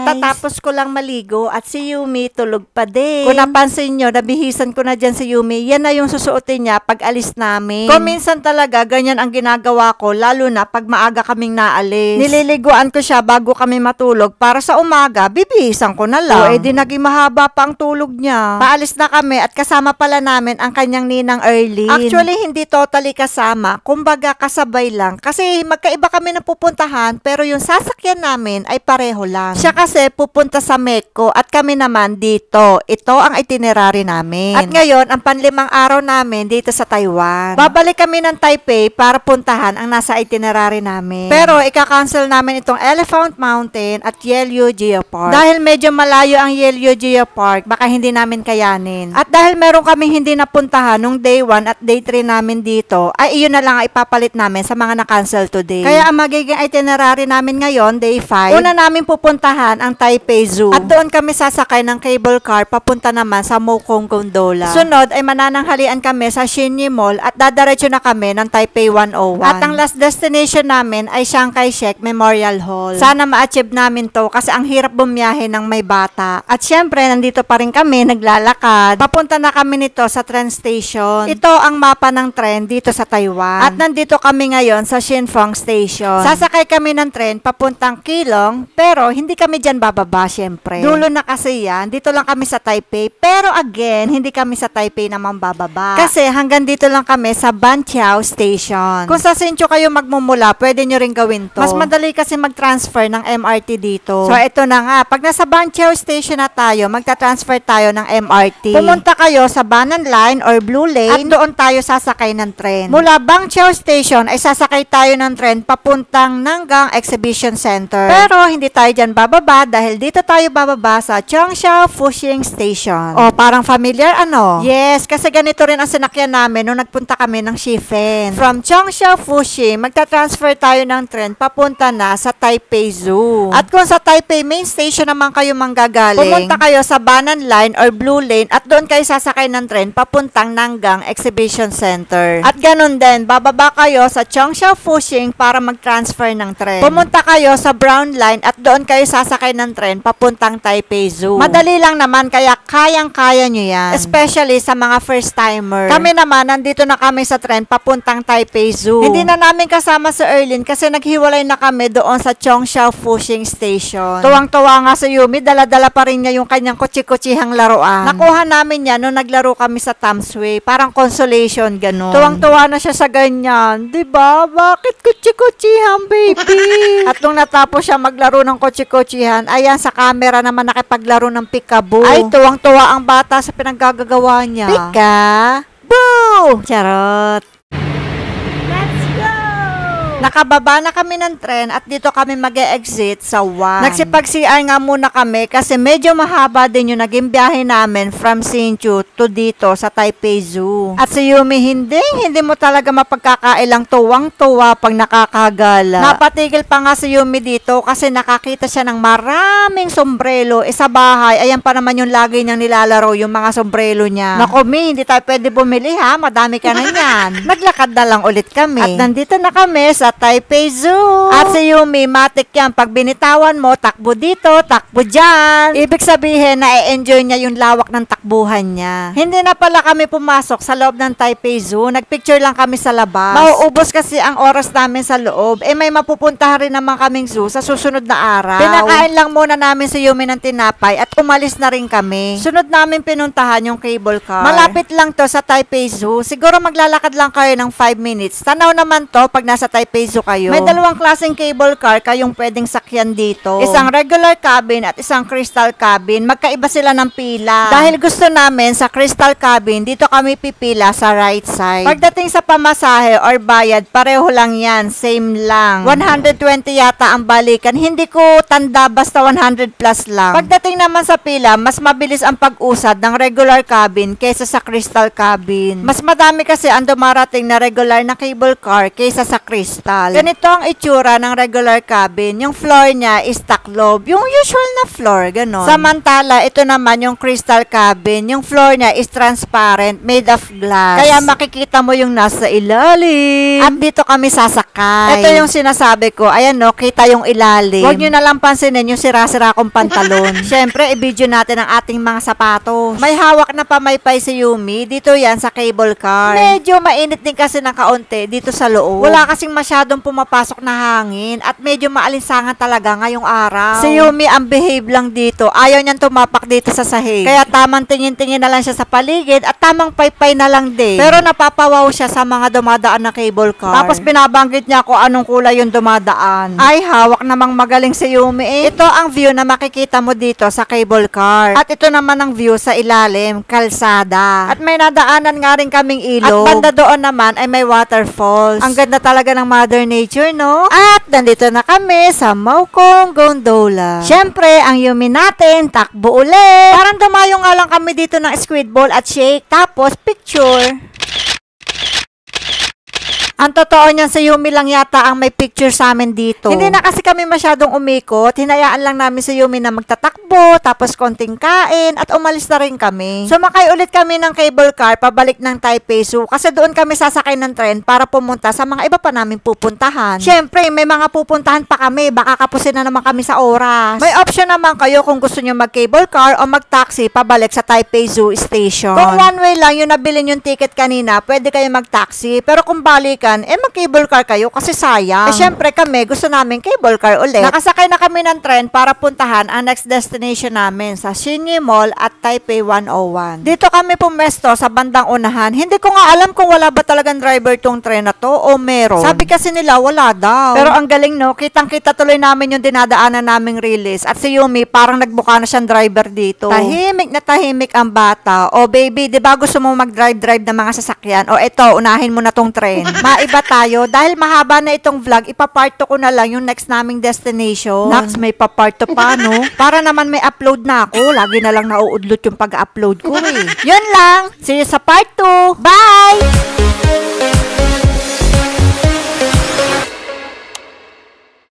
Katatapos ko lang maligo at si Yumi tulog pa din. Kung napansin nyo, nabihisan ko na dyan si Yumi, yan na yung susuotin niya pag alis namin. Kung minsan talaga, ganyan ang ginagawa ko, lalo na pag maaga kaming naalis. Nililiguan ko siya bago kami matulog para sa umaga, bibihisan ko na lang. Di naging mahaba pa ang tulog niya. Paalis na kami at kasama pala namin ang kanyang ninang Erlyn. Actually, hindi totally kasama, kumbaga kasabay lang. Kasi magkaiba kami ng pupuntahan, pero yung sasakyan namin ay pareho lang. Siya kasi pupunta sa Mecco at kami naman dito. Ito ang itinerary namin. At ngayon, ang panlimang araw namin dito sa Taiwan. Babalik kami ng Taipei para puntahan ang nasa itinerary namin. Pero ika-cancel namin itong Elephant Mountain at Yelyu Geopark. Dahil medyo malayo ang Yelyu Geopark, baka hindi namin kayanin. At dahil meron kaming hindi napuntahan nung day 1 at day 3 namin dito, ay iyon na lang ang ipapalit namin sa mga na-cancel today. Kaya ang magiging itinerary namin ngayon, day 5, una namin pupuntahan ang Taipei Zoo. At doon kami sasakay ng cable car papunta naman sa Mokong Gondola. Sunod ay manananghalian kami sa Xinyi Mall at dadaretso na kami ng Taipei 101. At ang last destination namin ay Chiang Kai-shek Memorial Hall. Sana ma-achieve namin to kasi ang hirap bumiyahe ng may bata. At syempre, nandito pa rin kami naglalakad. Papunta na kami nito sa train station. Ito ang mapa ng tren dito sa Taiwan. At nandito kami ngayon sa Xinfeng Station. Sasakay kami ng tren papuntang Keelung, pero hindi kami dyan bababa syempre. Dulo na kasi yan. Dito lang kami sa Taipei. Pero again, hindi kami sa Taipei naman bababa. Kasi hanggang dito lang kami sa Banqiao Station. Kung sa Hsinchu kayo magmumula, pwede nyo rin gawin to. Mas madali kasi mag-transfer ng MRT dito. So ito na nga, pag nasa Banqiao Station na tayo, magta-transfer tayo ng MRT. Pumunta kayo sa Banan Line or Blue Lane at doon tayo sasakay ng tren. Mula Banqiao Station ay sasakay tayo ng tren papuntang Nanggang Exhibition Center. Pero hindi tayo dyan bababa dahil dito tayo bababa sa Changsha Fuxing Station. O, parang familiar ano? Yes, kasi ganito rin ang sinakyan namin nung nagpunta kami ng Shifen. From Changsha Fuxing, magta-transfer tayo ng tren papunta na sa Taipei Zoo. At kung sa Taipei Main Station naman kayo manggagaling, pumunta kayo sa Banan Line or Blue Lane at doon kayo sasakay ng tren papuntang Nanggang Exhibition Center. At ganun din, bababa kayo sa Changsha Fuxing para mag-transfer ng tren. Pumunta kayo sa Brown Line at doon kayo sasakay ng tren papuntang Taipei Zoo. Madali lang naman kaya kayang-kaya nyo yan. Especially sa mga first-timer. Kami naman, nandito na kami sa tren papuntang Taipei Zoo. Hindi na namin kasama si Erlyn kasi naghiwalay na kami doon sa Changsha Fuxing Station. Tuwang-tuwa nga sa Yumi, dala-dala pa rin niya yung kanyang kutsi-kutsihang laruan. Nakuha namin yan nung naglaro kami sa Tamsway. Parang consolation, ganun. Tuwang-tuwa na siya sa ganyan. Diba? Bakit kutsi-kutsihan, baby? At nung natapos siya maglaro ng kutsi-kutsihan, ayan sa camera naman nakipaglaro ng peekaboo. Ay, tuwang-tuwa ang bata sa pinaggagawa niya. Peekaboo! Charot! Nakababa na kami ng tren at dito kami mag-e-exit sa 1. Nagsipag-CR nga muna kami kasi medyo mahaba din yung naging biyahe namin from Hsinchu to dito sa Taipei Zoo. At si Yumi, hindi mo talaga mapagkakailang tuwang-tuwa pag nakakagala. Napatigil pa nga si Yumi dito kasi nakakita siya ng maraming sombrero. Sa bahay, ayan pa naman yung lagi niyang nilalaro, yung mga sombrero niya. Naku, Mi, hindi tayo pwede bumili ha, madami ka na yan. Naglakad na lang ulit kami. At nandito na kami sa Taipei Zoo. At si Yumi, matik yan. Pag binitawan mo, takbo dito, takbo dyan. Ibig sabihin, na-enjoy niya yung lawak ng takbuhan niya. Hindi na pala kami pumasok sa loob ng Taipei Zoo. Nagpicture lang kami sa labas. Mauubos kasi ang oras namin sa loob. May mapupuntahan rin naman kaming zoo sa susunod na araw. Pinakain lang muna namin si Yumi ng tinapay at umalis na rin kami. Sunod namin pinuntahan yung cable car. Malapit lang to sa Taipei Zoo. Siguro maglalakad lang kayo ng 5 minutes. Tanaw naman to pag nasa Taipei Zoo kayo. May dalawang klaseng cable car kayong pwedeng sakyan dito. Isang regular cabin at isang crystal cabin. Magkaiba sila ng pila. Dahil gusto namin sa crystal cabin, dito kami pipila sa right side. Pagdating sa pamasahe or bayad, pareho lang yan. Same lang. 120 yata ang balikan. Hindi ko tanda, basta 100 plus lang. Pagdating naman sa pila, mas mabilis ang pag-usad ng regular cabin kaysa sa crystal cabin. Mas madami kasi ang dumarating na regular na cable car kaysa sa crystal. crystal. Ganito ang itsura ng regular cabin. Yung floor niya is taklob. Yung usual na floor, ganon. Samantala, ito naman yung crystal cabin. Yung floor niya is transparent, made of glass. Kaya makikita mo yung nasa ilalim. At dito kami sasakay. Ito yung sinasabi ko. Ayan no, kita yung ilalim. Huwag nyo nalang pansinin yung sira-sira kong pantalon. Siyempre, i-video natin ang ating mga sapatos. May hawak na pamaypay si Yumi. Dito yan sa cable car. Medyo mainit din kasi ng kaunti dito sa loob. Wala kasing masyadong pumapasok na hangin at medyo maalinsangan talaga ngayong araw. Si Yumi ang behave lang dito. Ayaw niyang tumapak dito sa sahig. Kaya tamang tingin-tingin na lang siya sa paligid at tamang paypay na lang din. Pero napapawaw siya sa mga dumadaan na cable car. Tapos binabanggit niya kung anong kulay yung dumadaan. Ay, hawak namang magaling si Yumi eh. Ito ang view na makikita mo dito sa cable car. At ito naman ang view sa ilalim, kalsada. At may nadaanan nga rin kaming ilog. At banda doon naman ay may waterfalls. Ang ganda talaga ng Mother Nature, no? At nandito na kami sa Maukong Gondola. Siyempre, ang Yumi natin, takbo ulit. Parang dumayo nga lang kami dito ng squid ball at shake. Tapos, picture. Ang totoo niyan, si Yumi lang yata ang may picture sa amin dito. Hindi na kasi kami masyadong umikot. Hinayaan lang namin si Yumi na magtatakbo, tapos konting kain, at umalis na rin kami. Sumakay ulit kami ng cable car pabalik ng Taipei Zoo kasi doon kami sasakay ng tren para pumunta sa mga iba pa namin pupuntahan. Siyempre, may mga pupuntahan pa kami. Baka kapusin na naman kami sa oras. May option naman kayo kung gusto nyo mag-cable car o mag-taxi pabalik sa Taipei Zoo Station. Kung one way lang yung nabili yung ticket kanina, pwede kayo mag-taxi. Pero kung balikan, mag-cable car kayo kasi sayang. Syempre kami, gusto namin cable car ulit. Nakasakay na kami ng tren para puntahan ang next destination namin sa Xinyi Mall at Taipei 101. Dito kami pumesto sa bandang unahan. Hindi ko nga alam kung wala ba talagang driver tong tren na to o meron. Sabi kasi nila wala daw. Pero ang galing no, kitang-kita tuloy namin yung dinadaanan naming release. At si Yumi parang nagbuka na siyang driver dito. Tahimik na tahimik ang bata. O baby, di ba gusto mo mag-drive ng mga sasakyan? O eto, unahin mo na tong tren. Maiba tayo. Dahil mahaba na itong vlog, ipaparto ko na lang yung next naming destination. Next, may paparto pa, no? Para naman may upload na ako. Lagi na lang nauudlot yung pag-upload ko, eh. Yun lang. See you sa part 2. Bye!